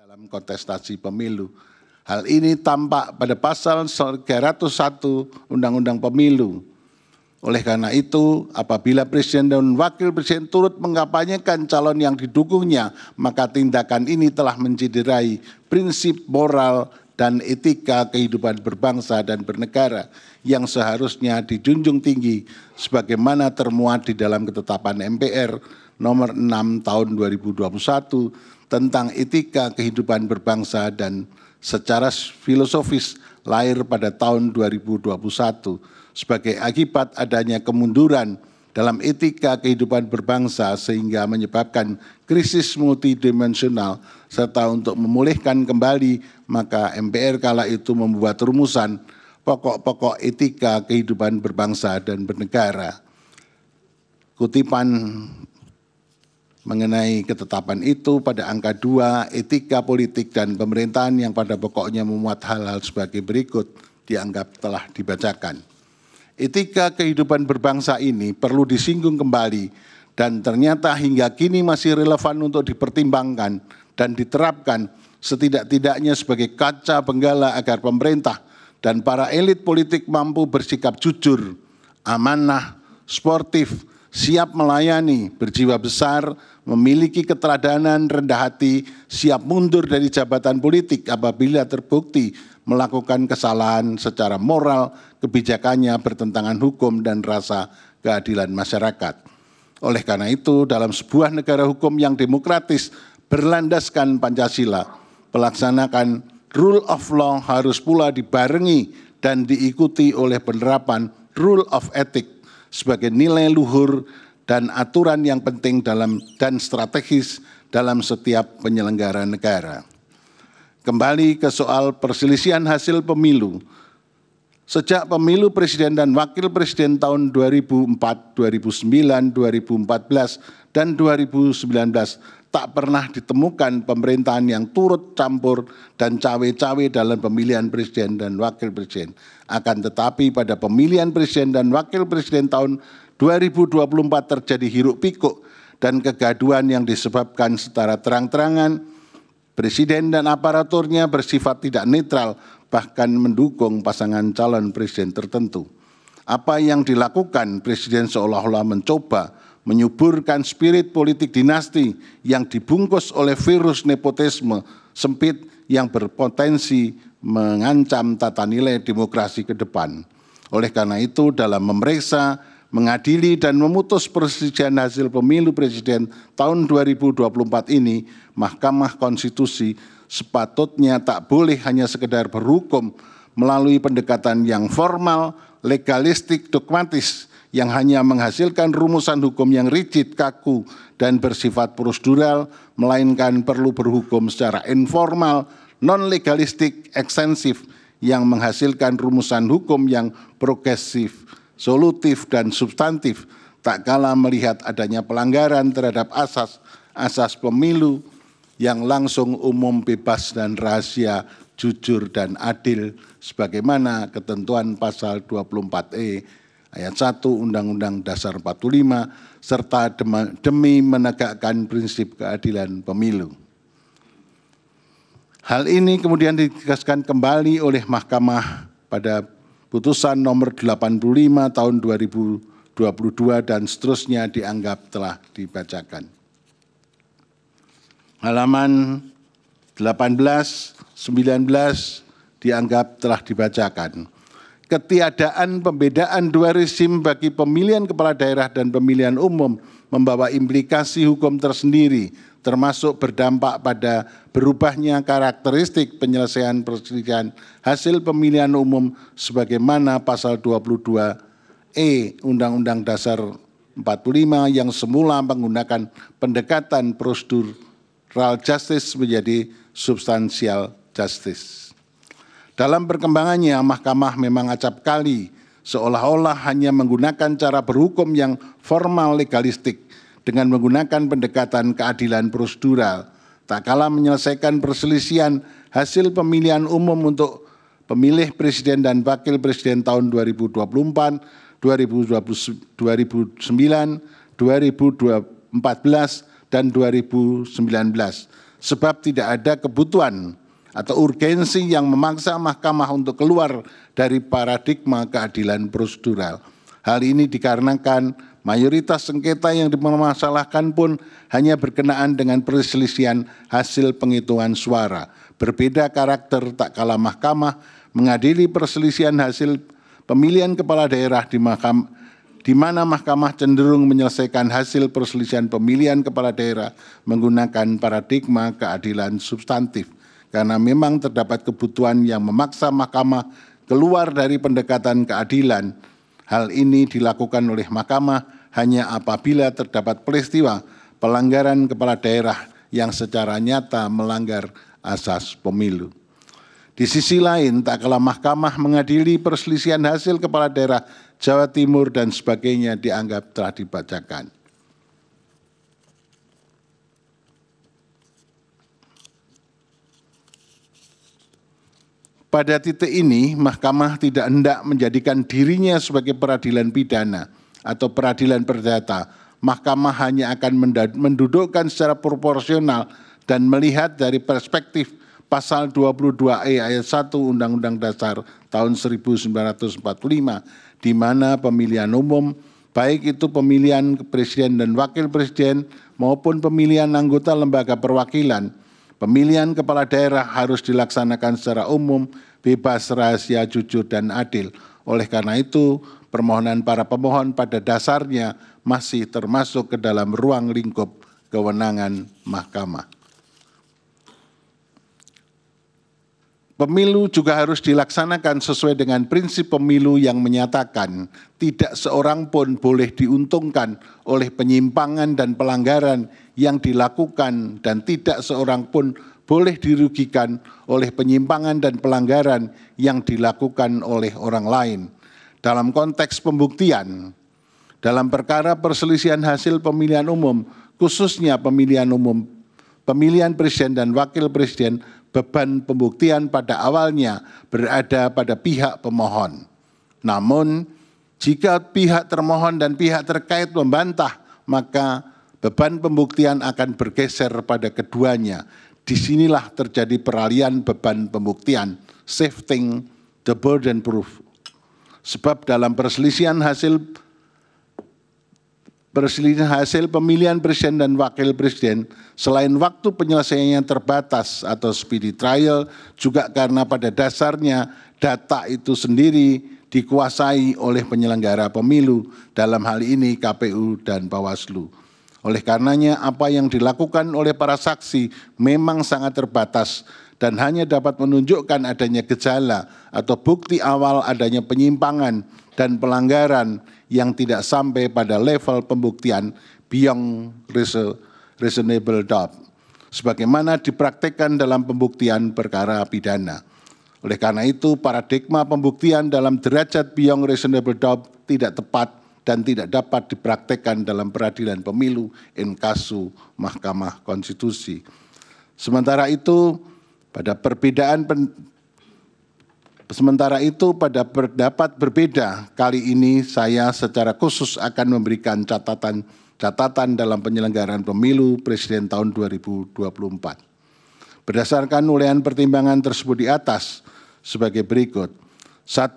dalam kontestasi pemilu. Hal ini tampak pada pasal 301 Undang-Undang Pemilu. Oleh karena itu, apabila Presiden dan Wakil Presiden turut mengkampanyekan calon yang didukungnya, maka tindakan ini telah mencederai prinsip moral dan etika kehidupan berbangsa dan bernegara yang seharusnya dijunjung tinggi sebagaimana termuat di dalam ketetapan MPR nomor 6 tahun 2021 tentang etika kehidupan berbangsa dan secara filosofis lahir pada tahun 2021 sebagai akibat adanya kemunduran dalam etika kehidupan berbangsa sehingga menyebabkan krisis multidimensional serta untuk memulihkan kembali maka MPR kala itu membuat rumusan pokok-pokok etika kehidupan berbangsa dan bernegara. Kutipan mengenai ketetapan itu pada angka 2 etika politik dan pemerintahan yang pada pokoknya memuat hal-hal sebagai berikut dianggap telah dibacakan. Etika kehidupan berbangsa ini perlu disinggung kembali dan ternyata hingga kini masih relevan untuk dipertimbangkan dan diterapkan setidak-tidaknya sebagai kaca benggala agar pemerintah dan para elit politik mampu bersikap jujur, amanah, sportif, siap melayani, berjiwa besar, memiliki keteladanan, rendah hati, siap mundur dari jabatan politik apabila terbukti melakukan kesalahan secara moral, kebijakannya bertentangan hukum dan rasa keadilan masyarakat. Oleh karena itu, dalam sebuah negara hukum yang demokratis berlandaskan Pancasila, pelaksanakan rule of law harus pula dibarengi dan diikuti oleh penerapan rule of ethics sebagai nilai luhur dan aturan yang penting dan strategis dalam setiap penyelenggara negara. Kembali ke soal perselisihan hasil pemilu. Sejak pemilu presiden dan wakil presiden tahun 2004, 2009, 2014, dan 2019 tak pernah ditemukan pemerintahan yang turut campur dan cawe-cawe dalam pemilihan presiden dan wakil presiden. Akan tetapi pada pemilihan presiden dan wakil presiden tahun 2024 terjadi hiruk pikuk dan kegaduhan yang disebabkan secara terang-terangan presiden dan aparaturnya bersifat tidak netral, bahkan mendukung pasangan calon presiden tertentu. Apa yang dilakukan presiden seolah-olah mencoba menyuburkan spirit politik dinasti yang dibungkus oleh virus nepotisme sempit yang berpotensi mengancam tata nilai demokrasi ke depan. Oleh karena itu, dalam memeriksa, mengadili dan memutus perselisihan hasil pemilu presiden tahun 2024 ini, Mahkamah Konstitusi sepatutnya tak boleh hanya sekedar berhukum melalui pendekatan yang formal, legalistik, dogmatis, yang hanya menghasilkan rumusan hukum yang rigid, kaku, dan bersifat prosedural, melainkan perlu berhukum secara informal, non-legalistik, ekstensif, yang menghasilkan rumusan hukum yang progresif, solutif, dan substantif, tak kalah melihat adanya pelanggaran terhadap asas pemilu yang langsung, umum, bebas, dan rahasia, jujur, dan adil, sebagaimana ketentuan pasal 24E ayat 1 Undang-Undang Dasar 45, serta demi menegakkan prinsip keadilan pemilu. Hal ini kemudian ditegaskan kembali oleh Mahkamah pada putusan nomor 85 tahun 2022 dan seterusnya dianggap telah dibacakan. Halaman 18, 19 dianggap telah dibacakan. Ketiadaan pembedaan dua rezim bagi pemilihan kepala daerah dan pemilihan umum membawa implikasi hukum tersendiri, termasuk berdampak pada berubahnya karakteristik penyelesaian perselisihan hasil pemilihan umum sebagaimana pasal 22E Undang-Undang Dasar 45 yang semula menggunakan pendekatan procedural justice menjadi substansial justice. Dalam perkembangannya, Mahkamah memang acap kali seolah-olah hanya menggunakan cara berhukum yang formal legalistik dengan menggunakan pendekatan keadilan prosedural, tak kalah menyelesaikan perselisihan hasil pemilihan umum untuk pemilih presiden dan wakil presiden tahun 2024, 2009, 2014, dan 2019, sebab tidak ada kebutuhan atau urgensi yang memaksa mahkamah untuk keluar dari paradigma keadilan prosedural. Hal ini dikarenakan mayoritas sengketa yang dipermasalahkan pun hanya berkenaan dengan perselisihan hasil penghitungan suara. Berbeda karakter tak kalah mahkamah mengadili perselisihan hasil pemilihan kepala daerah di mana mahkamah cenderung menyelesaikan hasil perselisihan pemilihan kepala daerah menggunakan paradigma keadilan substantif. Karena memang terdapat kebutuhan yang memaksa mahkamah keluar dari pendekatan keadilan. Hal ini dilakukan oleh mahkamah hanya apabila terdapat peristiwa pelanggaran kepala daerah yang secara nyata melanggar asas pemilu. Di sisi lain, tak kalah mahkamah mengadili perselisihan hasil kepala daerah Jawa Timur dan sebagainya dianggap telah dibacakan. Pada titik ini, mahkamah tidak hendak menjadikan dirinya sebagai peradilan pidana atau peradilan perdata. Mahkamah hanya akan mendudukkan secara proporsional dan melihat dari perspektif pasal 22E ayat 1 Undang-Undang Dasar tahun 1945, di mana pemilihan umum, baik itu pemilihan presiden dan wakil presiden maupun pemilihan anggota lembaga perwakilan, pemilihan kepala daerah harus dilaksanakan secara umum, bebas, rahasia, jujur, dan adil. Oleh karena itu, permohonan para pemohon pada dasarnya masih termasuk ke dalam ruang lingkup kewenangan mahkamah. Pemilu juga harus dilaksanakan sesuai dengan prinsip pemilu yang menyatakan tidak seorang pun boleh diuntungkan oleh penyimpangan dan pelanggaran yang dilakukan dan tidak seorang pun boleh dirugikan oleh penyimpangan dan pelanggaran yang dilakukan oleh orang lain. Dalam konteks pembuktian, dalam perkara perselisihan hasil pemilihan umum, khususnya pemilihan umum, pemilihan presiden dan wakil presiden, beban pembuktian pada awalnya berada pada pihak pemohon. Namun, jika pihak termohon dan pihak terkait membantah, maka beban pembuktian akan bergeser pada keduanya. Disinilah terjadi peralihan beban pembuktian, shifting the burden proof. Sebab dalam perselisihan hasil pemilihan presiden dan wakil presiden, selain waktu penyelesaiannya terbatas atau speedy trial, juga karena pada dasarnya data itu sendiri dikuasai oleh penyelenggara pemilu, dalam hal ini KPU dan Bawaslu. Oleh karenanya apa yang dilakukan oleh para saksi memang sangat terbatas dan hanya dapat menunjukkan adanya gejala atau bukti awal adanya penyimpangan dan pelanggaran yang tidak sampai pada level pembuktian beyond reasonable doubt, sebagaimana dipraktikkan dalam pembuktian perkara pidana. Oleh karena itu, paradigma pembuktian dalam derajat beyond reasonable doubt tidak tepat dan tidak dapat dipraktikkan dalam peradilan pemilu in casu Mahkamah Konstitusi. Sementara itu, pada pendapat berbeda, kali ini saya secara khusus akan memberikan catatan dalam penyelenggaraan pemilu presiden tahun 2024. Berdasarkan urean pertimbangan tersebut di atas sebagai berikut. 1.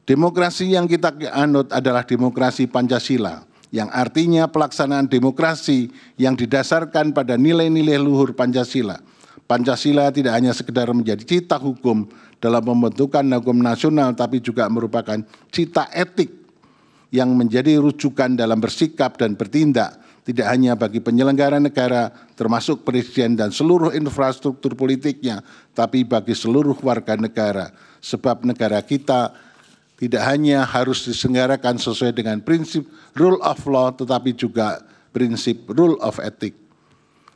Demokrasi yang kita anut adalah demokrasi Pancasila, yang artinya pelaksanaan demokrasi yang didasarkan pada nilai-nilai luhur Pancasila. Pancasila tidak hanya sekedar menjadi cita hukum dalam pembentukan hukum nasional, tapi juga merupakan cita etik yang menjadi rujukan dalam bersikap dan bertindak, tidak hanya bagi penyelenggara negara, termasuk presiden dan seluruh infrastruktur politiknya, tapi bagi seluruh warga negara. Sebab negara kita tidak hanya harus diselenggarakan sesuai dengan prinsip rule of law, tetapi juga prinsip rule of ethics.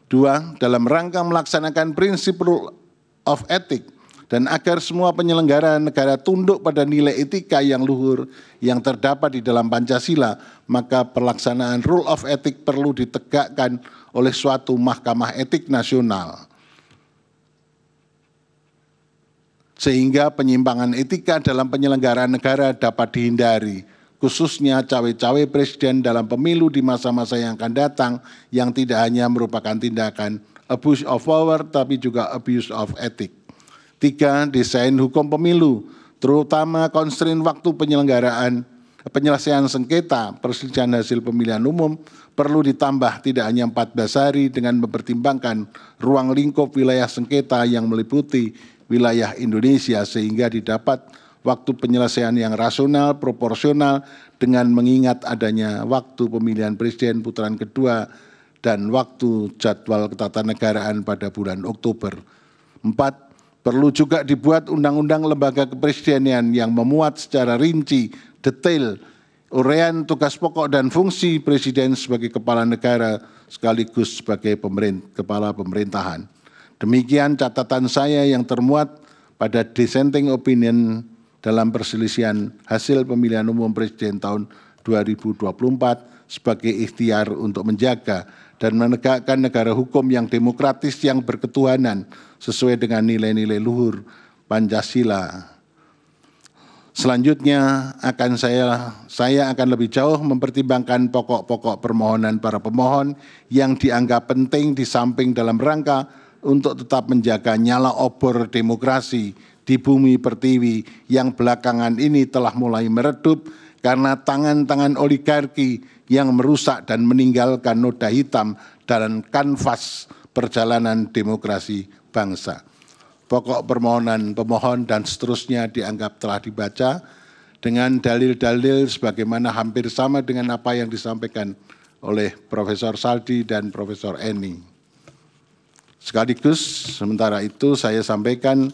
2. Dalam rangka melaksanakan prinsip rule of ethics dan agar semua penyelenggara negara tunduk pada nilai etika yang luhur yang terdapat di dalam Pancasila, maka pelaksanaan rule of ethics perlu ditegakkan oleh suatu mahkamah etik nasional. Sehingga penyimpangan etika dalam penyelenggaraan negara dapat dihindari, khususnya cawe-cawe presiden dalam pemilu di masa-masa yang akan datang yang tidak hanya merupakan tindakan abuse of power, tapi juga abuse of ethic. 3. Desain hukum pemilu, terutama konstrain waktu penyelesaian sengketa perselisihan hasil pemilihan umum perlu ditambah tidak hanya 14 hari dengan mempertimbangkan ruang lingkup wilayah sengketa yang meliputi wilayah Indonesia sehingga didapat waktu penyelesaian yang rasional, proporsional dengan mengingat adanya waktu pemilihan presiden putaran kedua dan waktu jadwal ketatanegaraan pada bulan Oktober. 4. Perlu juga dibuat undang-undang lembaga kepresidenan yang memuat secara rinci, detail, uraian tugas pokok dan fungsi presiden sebagai kepala negara sekaligus sebagai kepala pemerintahan. Demikian catatan saya yang termuat pada dissenting opinion dalam perselisihan hasil pemilihan umum presiden tahun 2024 sebagai ikhtiar untuk menjaga dan menegakkan negara hukum yang demokratis yang berketuhanan sesuai dengan nilai-nilai luhur Pancasila. Selanjutnya saya akan lebih jauh mempertimbangkan pokok-pokok permohonan para pemohon yang dianggap penting di samping dalam rangka untuk tetap menjaga nyala obor demokrasi di bumi pertiwi yang belakangan ini telah mulai meredup karena tangan-tangan oligarki yang merusak dan meninggalkan noda hitam dalam kanvas perjalanan demokrasi bangsa. Pokok permohonan pemohon dan seterusnya dianggap telah dibaca dengan dalil-dalil sebagaimana hampir sama dengan apa yang disampaikan oleh Profesor Saldi dan Profesor Eni. Sekaligus sementara itu saya sampaikan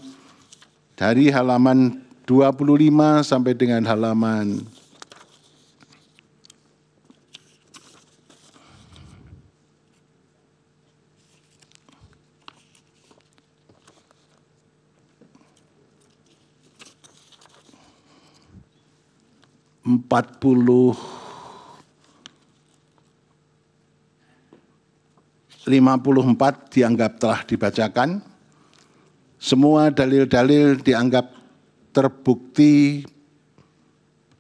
dari halaman 25 sampai dengan halaman 54 dianggap telah dibacakan. Semua dalil-dalil dianggap terbukti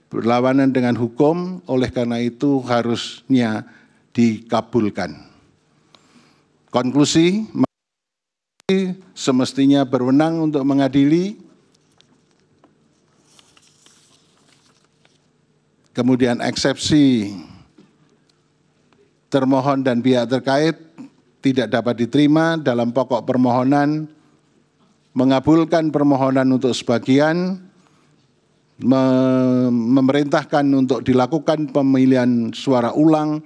berlawanan dengan hukum, oleh karena itu harusnya dikabulkan. Konklusi, semestinya berwenang untuk mengadili, kemudian eksepsi termohon dan pihak terkait tidak dapat diterima dalam pokok permohonan, mengabulkan permohonan untuk sebagian, memerintahkan untuk dilakukan pemilihan suara ulang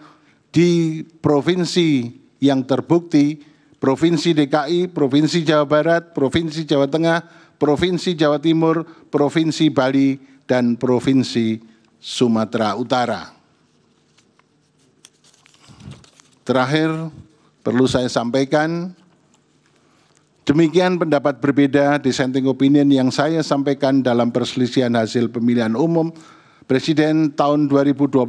di provinsi yang terbukti, Provinsi DKI, Provinsi Jawa Barat, Provinsi Jawa Tengah, Provinsi Jawa Timur, Provinsi Bali, dan Provinsi Sumatera Utara. Terakhir, perlu saya sampaikan, demikian pendapat berbeda dissenting opinion yang saya sampaikan dalam perselisihan hasil pemilihan umum Presiden tahun 2024.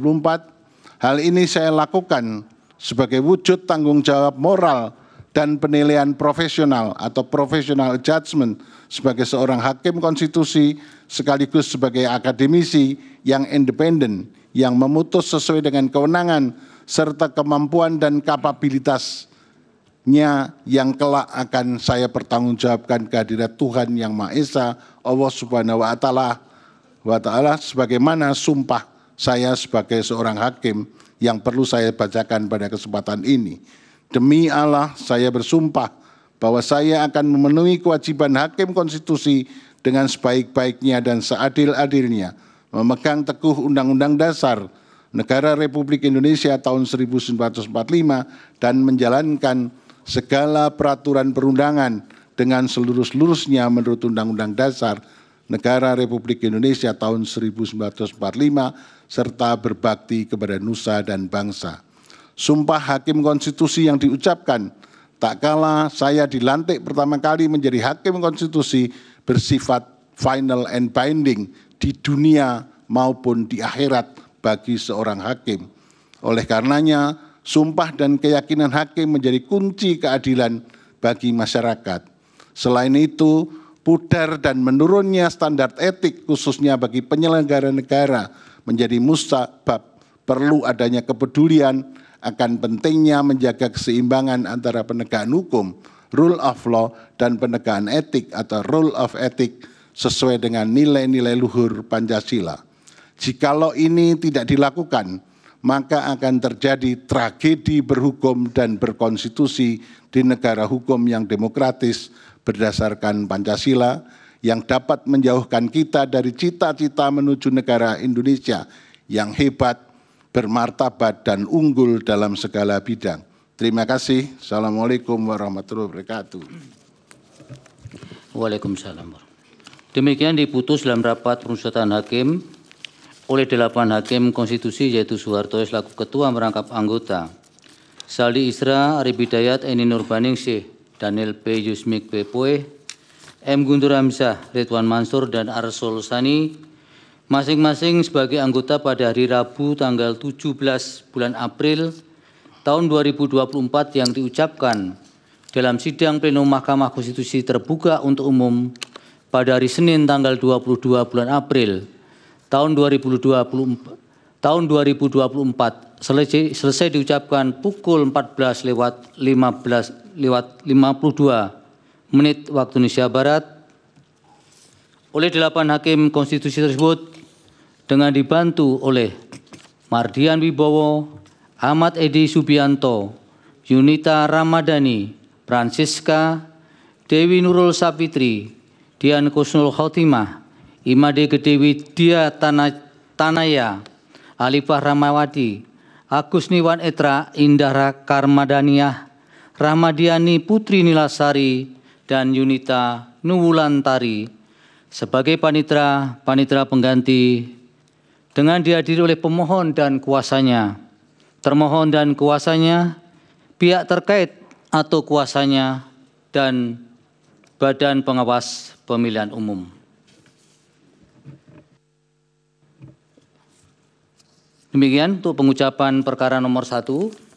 Hal ini saya lakukan sebagai wujud tanggung jawab moral dan penilaian profesional atau professional judgment sebagai seorang hakim konstitusi sekaligus sebagai akademisi yang independen yang memutus sesuai dengan kewenangan serta kemampuan dan kapabilitasnya yang kelak akan saya pertanggungjawabkan kehadirat Tuhan Yang Maha Esa, Allah Subhanahu wa Ta'ala, sebagaimana sumpah saya sebagai seorang hakim yang perlu saya bacakan pada kesempatan ini. Demi Allah, saya bersumpah bahwa saya akan memenuhi kewajiban hakim konstitusi dengan sebaik-baiknya dan seadil-adilnya, memegang teguh Undang-Undang Dasar Negara Republik Indonesia tahun 1945 dan menjalankan segala peraturan perundangan dengan seluruh-seluruhnya menurut Undang-Undang Dasar Negara Republik Indonesia tahun 1945 serta berbakti kepada nusa dan bangsa. Sumpah hakim konstitusi yang diucapkan tak kala saya dilantik pertama kali menjadi hakim konstitusi bersifat final and binding di dunia maupun di akhirat bagi seorang hakim. Oleh karenanya, sumpah dan keyakinan hakim menjadi kunci keadilan bagi masyarakat. Selain itu, pudar dan menurunnya standar etik khususnya bagi penyelenggara negara menjadi musabab perlu adanya kepedulian akan pentingnya menjaga keseimbangan antara penegakan hukum, rule of law, dan penegakan etik atau rule of ethic sesuai dengan nilai-nilai luhur Pancasila. Jikalau ini tidak dilakukan, maka akan terjadi tragedi berhukum dan berkonstitusi di negara hukum yang demokratis berdasarkan Pancasila, yang dapat menjauhkan kita dari cita-cita menuju negara Indonesia yang hebat, bermartabat, dan unggul dalam segala bidang. Terima kasih. Assalamualaikum warahmatullahi wabarakatuh. Waalaikumsalam. Demikian diputus dalam rapat permusyawaratan hakim oleh 8 hakim konstitusi, yaitu Soeharto selaku ketua merangkap anggota, Saldi Isra, Arif Hidayat, Eni Nurbaningsih, Daniel P. Yusmik P. Poe, M. Guntur Hamzah, Ridwan Mansur, dan Arsul Sani, masing-masing sebagai anggota pada hari Rabu tanggal 17 bulan April tahun 2024 yang diucapkan dalam sidang pleno Mahkamah Konstitusi terbuka untuk umum pada hari Senin tanggal 22 bulan April tahun 2024 selesai diucapkan pukul 14:52 waktu Indonesia Barat oleh 8 hakim konstitusi tersebut dengan dibantu oleh Mardian Wibowo, Ahmad Edi Subianto, Yunita Ramadhani, Francisca, Dewi Nurul Sapitri, Dian Kusnul Khotimah, Imade Gede Widya Tanaya, Alifah Ramawati, Agus Niwan Etra, Indah Karmadaniah, Rahmadiani Putri Nilasari, dan Yunita Nuwulantari sebagai panitera pengganti dengan dihadiri oleh pemohon dan kuasanya, termohon dan kuasanya, pihak terkait atau kuasanya, dan Badan Pengawas Pemilihan Umum. Demikian untuk pengucapan perkara nomor 1.